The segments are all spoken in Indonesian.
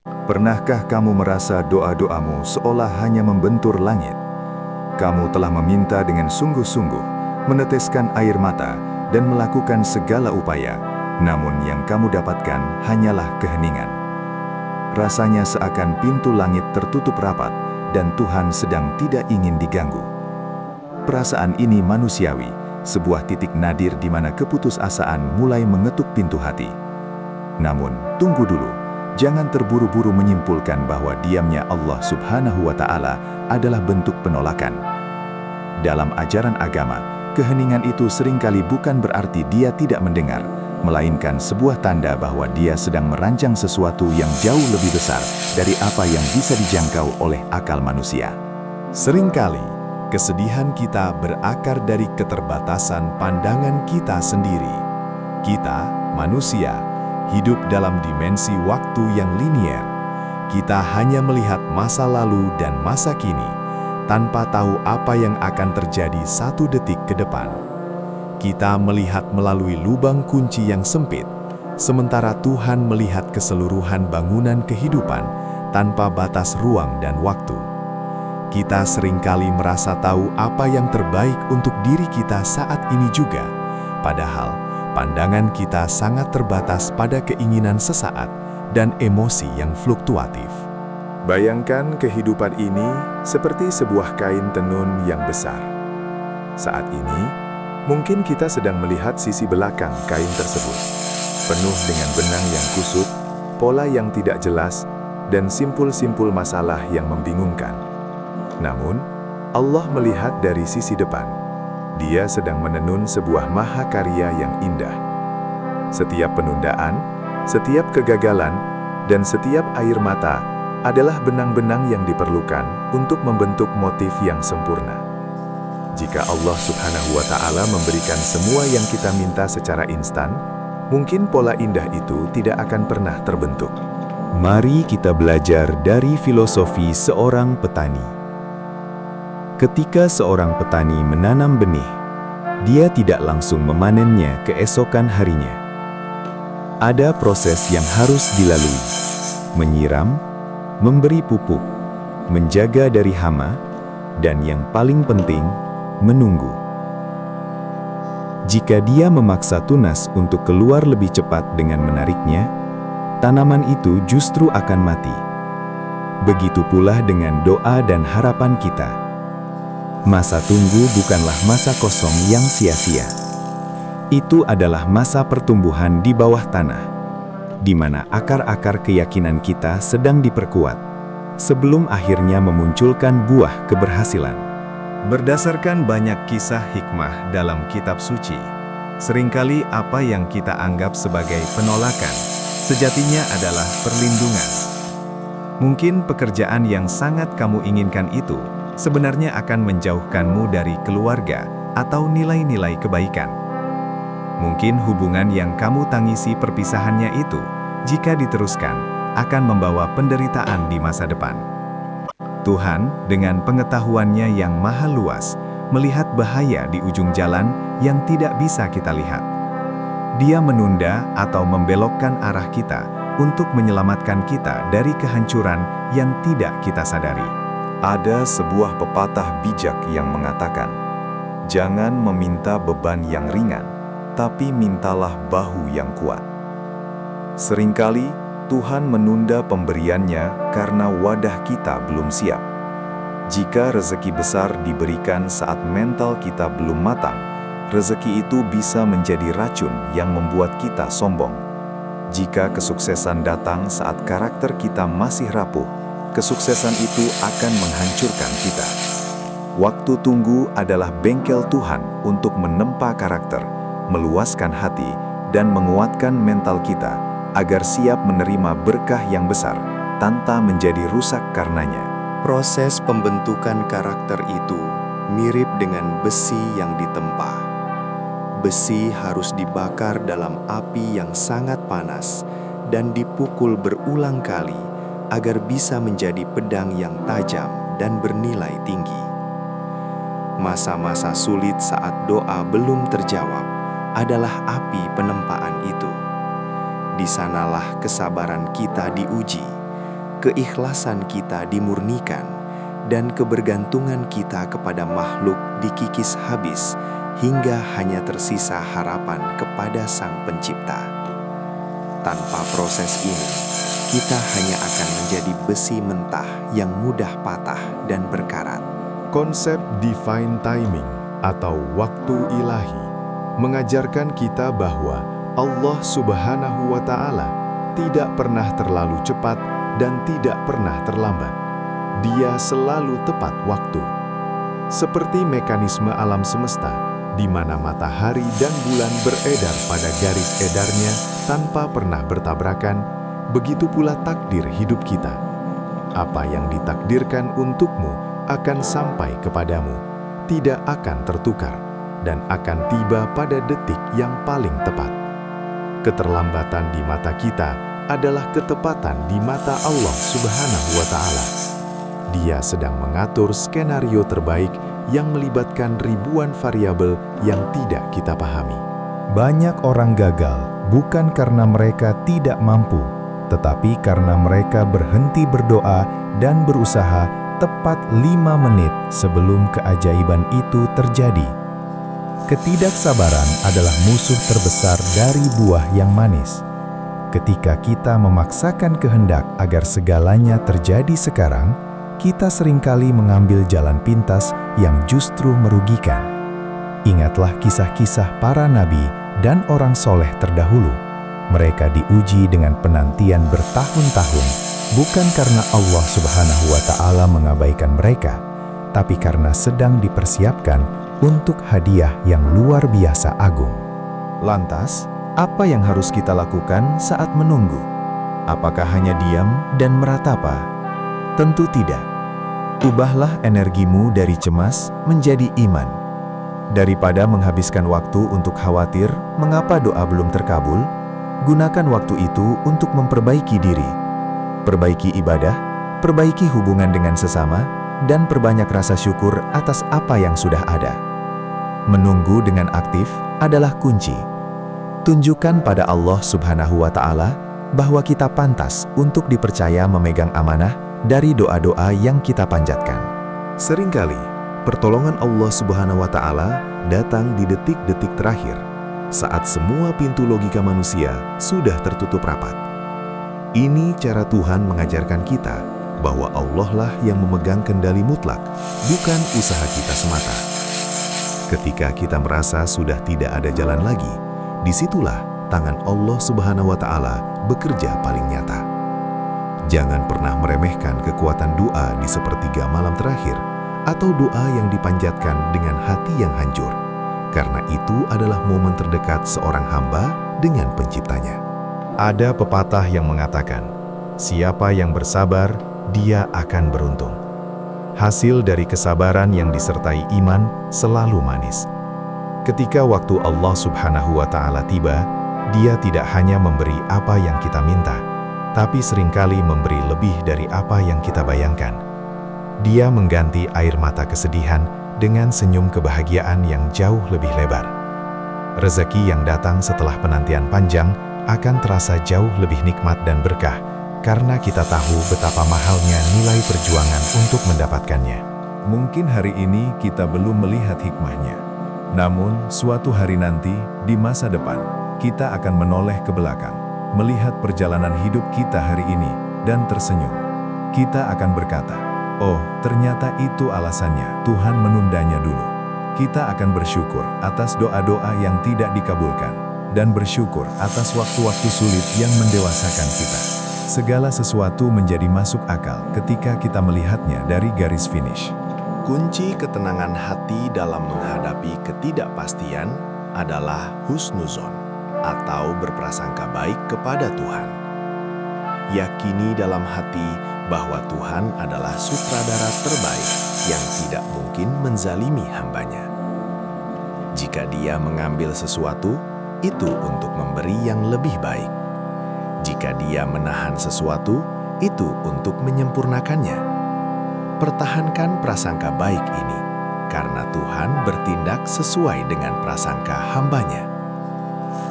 Pernahkah kamu merasa doa-doamu seolah hanya membentur langit? Kamu telah meminta dengan sungguh-sungguh, meneteskan air mata, dan melakukan segala upaya, namun yang kamu dapatkan hanyalah keheningan. Rasanya seakan pintu langit tertutup rapat, dan Tuhan sedang tidak ingin diganggu. Perasaan ini manusiawi, sebuah titik nadir di mana keputusasaan mulai mengetuk pintu hati. Namun, tunggu dulu. Jangan terburu-buru menyimpulkan bahwa diamnya Allah Subhanahu wa Ta'ala adalah bentuk penolakan. Dalam ajaran agama, keheningan itu seringkali bukan berarti Dia tidak mendengar, melainkan sebuah tanda bahwa Dia sedang merancang sesuatu yang jauh lebih besar dari apa yang bisa dijangkau oleh akal manusia. Seringkali, kesedihan kita berakar dari keterbatasan pandangan kita sendiri. Kita, manusia, hidup dalam dimensi waktu yang linier. Kita hanya melihat masa lalu dan masa kini, tanpa tahu apa yang akan terjadi satu detik ke depan. Kita melihat melalui lubang kunci yang sempit, sementara Tuhan melihat keseluruhan bangunan kehidupan tanpa batas ruang dan waktu. Kita seringkali merasa tahu apa yang terbaik untuk diri kita saat ini juga, padahal pandangan kita sangat terbatas pada keinginan sesaat dan emosi yang fluktuatif. Bayangkan kehidupan ini seperti sebuah kain tenun yang besar. Saat ini, mungkin kita sedang melihat sisi belakang kain tersebut, penuh dengan benang yang kusut, pola yang tidak jelas, dan simpul-simpul masalah yang membingungkan. Namun, Allah melihat dari sisi depan. Dia sedang menenun sebuah mahakarya yang indah. Setiap penundaan, setiap kegagalan, dan setiap air mata adalah benang-benang yang diperlukan untuk membentuk motif yang sempurna. Jika Allah Subhanahu wa Ta'ala memberikan semua yang kita minta secara instan, mungkin pola indah itu tidak akan pernah terbentuk. Mari kita belajar dari filosofi seorang petani. Ketika seorang petani menanam benih, dia tidak langsung memanennya keesokan harinya. Ada proses yang harus dilalui: menyiram, memberi pupuk, menjaga dari hama, dan yang paling penting, menunggu. Jika dia memaksa tunas untuk keluar lebih cepat dengan menariknya, tanaman itu justru akan mati. Begitu pula dengan doa dan harapan kita. Masa tunggu bukanlah masa kosong yang sia-sia. Itu adalah masa pertumbuhan di bawah tanah, di mana akar-akar keyakinan kita sedang diperkuat, sebelum akhirnya memunculkan buah keberhasilan. Berdasarkan banyak kisah hikmah dalam kitab suci, seringkali apa yang kita anggap sebagai penolakan, sejatinya adalah perlindungan. Mungkin pekerjaan yang sangat kamu inginkan itu sebenarnya akan menjauhkanmu dari keluarga atau nilai-nilai kebaikan. Mungkin hubungan yang kamu tangisi perpisahannya itu, jika diteruskan, akan membawa penderitaan di masa depan. Tuhan, dengan pengetahuannya yang maha luas, melihat bahaya di ujung jalan yang tidak bisa kita lihat. Dia menunda atau membelokkan arah kita untuk menyelamatkan kita dari kehancuran yang tidak kita sadari. Ada sebuah pepatah bijak yang mengatakan, "Jangan meminta beban yang ringan, tapi mintalah bahu yang kuat." Seringkali Tuhan menunda pemberiannya karena wadah kita belum siap. Jika rezeki besar diberikan saat mental kita belum matang, rezeki itu bisa menjadi racun yang membuat kita sombong. Jika kesuksesan datang saat karakter kita masih rapuh, kesuksesan itu akan menghancurkan kita. Waktu tunggu adalah bengkel Tuhan untuk menempa karakter, meluaskan hati, dan menguatkan mental kita agar siap menerima berkah yang besar tanpa menjadi rusak karenanya. Proses pembentukan karakter itu mirip dengan besi yang ditempa. Besi harus dibakar dalam api yang sangat panas dan dipukul berulang kali agar bisa menjadi pedang yang tajam dan bernilai tinggi. Masa-masa sulit saat doa belum terjawab adalah api penempaan itu. Di sanalah kesabaran kita diuji, keikhlasan kita dimurnikan, dan kebergantungan kita kepada makhluk dikikis habis hingga hanya tersisa harapan kepada Sang Pencipta. Tanpa proses ini, kita hanya akan menjadi besi mentah yang mudah patah dan berkarat. Konsep divine timing atau waktu ilahi mengajarkan kita bahwa Allah Subhanahu wa Ta'ala tidak pernah terlalu cepat dan tidak pernah terlambat. Dia selalu tepat waktu. Seperti mekanisme alam semesta, di mana matahari dan bulan beredar pada garis edarnya tanpa pernah bertabrakan, begitu pula takdir hidup kita. Apa yang ditakdirkan untukmu akan sampai kepadamu, tidak akan tertukar, dan akan tiba pada detik yang paling tepat. Keterlambatan di mata kita adalah ketepatan di mata Allah Subhanahu wa Ta'ala. Dia sedang mengatur skenario terbaik yang melibatkan ribuan variabel yang tidak kita pahami. Banyak orang gagal bukan karena mereka tidak mampu, tetapi karena mereka berhenti berdoa dan berusaha tepat 5 menit sebelum keajaiban itu terjadi. Ketidaksabaran adalah musuh terbesar dari buah yang manis. Ketika kita memaksakan kehendak agar segalanya terjadi sekarang, kita seringkali mengambil jalan pintas yang justru merugikan. Ingatlah kisah-kisah para nabi dan orang soleh terdahulu. Mereka diuji dengan penantian bertahun-tahun, bukan karena Allah Subhanahu wa Ta'ala mengabaikan mereka, tapi karena sedang dipersiapkan untuk hadiah yang luar biasa agung. Lantas, apa yang harus kita lakukan saat menunggu? Apakah hanya diam dan meratapa? Tentu tidak. Ubahlah energimu dari cemas menjadi iman. Daripada menghabiskan waktu untuk khawatir mengapa doa belum terkabul, gunakan waktu itu untuk memperbaiki diri. Perbaiki ibadah, perbaiki hubungan dengan sesama, dan perbanyak rasa syukur atas apa yang sudah ada. Menunggu dengan aktif adalah kunci. Tunjukkan pada Allah Subhanahu wa Ta'ala bahwa kita pantas untuk dipercaya memegang amanah dari doa-doa yang kita panjatkan. Seringkali, pertolongan Allah Subhanahu wa Ta'ala datang di detik-detik terakhir, saat semua pintu logika manusia sudah tertutup rapat. Ini cara Tuhan mengajarkan kita bahwa Allah lah yang memegang kendali mutlak, bukan usaha kita semata. Ketika kita merasa sudah tidak ada jalan lagi, disitulah tangan Allah Subhanahu wa Ta'ala bekerja paling nyata. Jangan pernah meremehkan kekuatan doa di sepertiga malam terakhir atau doa yang dipanjatkan dengan hati yang hancur, karena itu adalah momen terdekat seorang hamba dengan penciptanya. Ada pepatah yang mengatakan, siapa yang bersabar, dia akan beruntung. Hasil dari kesabaran yang disertai iman selalu manis. Ketika waktu Allah Subhanahu wa Ta'ala tiba, Dia tidak hanya memberi apa yang kita minta, tapi seringkali memberi lebih dari apa yang kita bayangkan. Dia mengganti air mata kesedihan dengan senyum kebahagiaan yang jauh lebih lebar. Rezeki yang datang setelah penantian panjang akan terasa jauh lebih nikmat dan berkah, karena kita tahu betapa mahalnya nilai perjuangan untuk mendapatkannya. Mungkin hari ini kita belum melihat hikmahnya. Namun, suatu hari nanti, di masa depan, kita akan menoleh ke belakang, melihat perjalanan hidup kita hari ini, dan tersenyum. Kita akan berkata, oh, ternyata itu alasannya, Tuhan menundanya dulu. Kita akan bersyukur atas doa-doa yang tidak dikabulkan, dan bersyukur atas waktu-waktu sulit yang mendewasakan kita. Segala sesuatu menjadi masuk akal ketika kita melihatnya dari garis finish. Kunci ketenangan hati dalam menghadapi ketidakpastian adalah husnuzon, atau berprasangka baik kepada Tuhan. Yakini dalam hati bahwa Tuhan adalah sutradara terbaik yang tidak mungkin menzalimi hambanya. Jika Dia mengambil sesuatu, itu untuk memberi yang lebih baik. Jika Dia menahan sesuatu, itu untuk menyempurnakannya. Pertahankan prasangka baik ini, karena Tuhan bertindak sesuai dengan prasangka hambanya.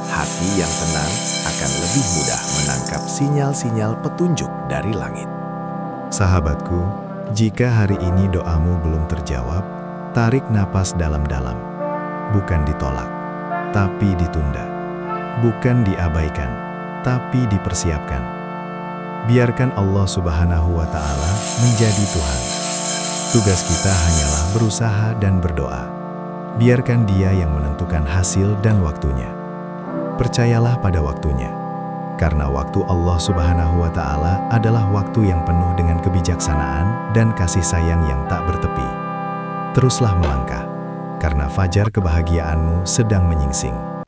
Hati yang tenang akan lebih mudah menangkap sinyal-sinyal petunjuk dari langit. Sahabatku, jika hari ini doamu belum terjawab, tarik napas dalam-dalam. Bukan ditolak, tapi ditunda. Bukan diabaikan, tapi dipersiapkan. Biarkan Allah Subhanahu wa Ta'ala menjadi Tuhan. Tugas kita hanyalah berusaha dan berdoa. Biarkan Dia yang menentukan hasil dan waktunya. Percayalah pada waktunya, karena waktu Allah Subhanahu wa Ta'ala adalah waktu yang penuh dengan kebijaksanaan dan kasih sayang yang tak bertepi. Teruslah melangkah, karena fajar kebahagiaanmu sedang menyingsing.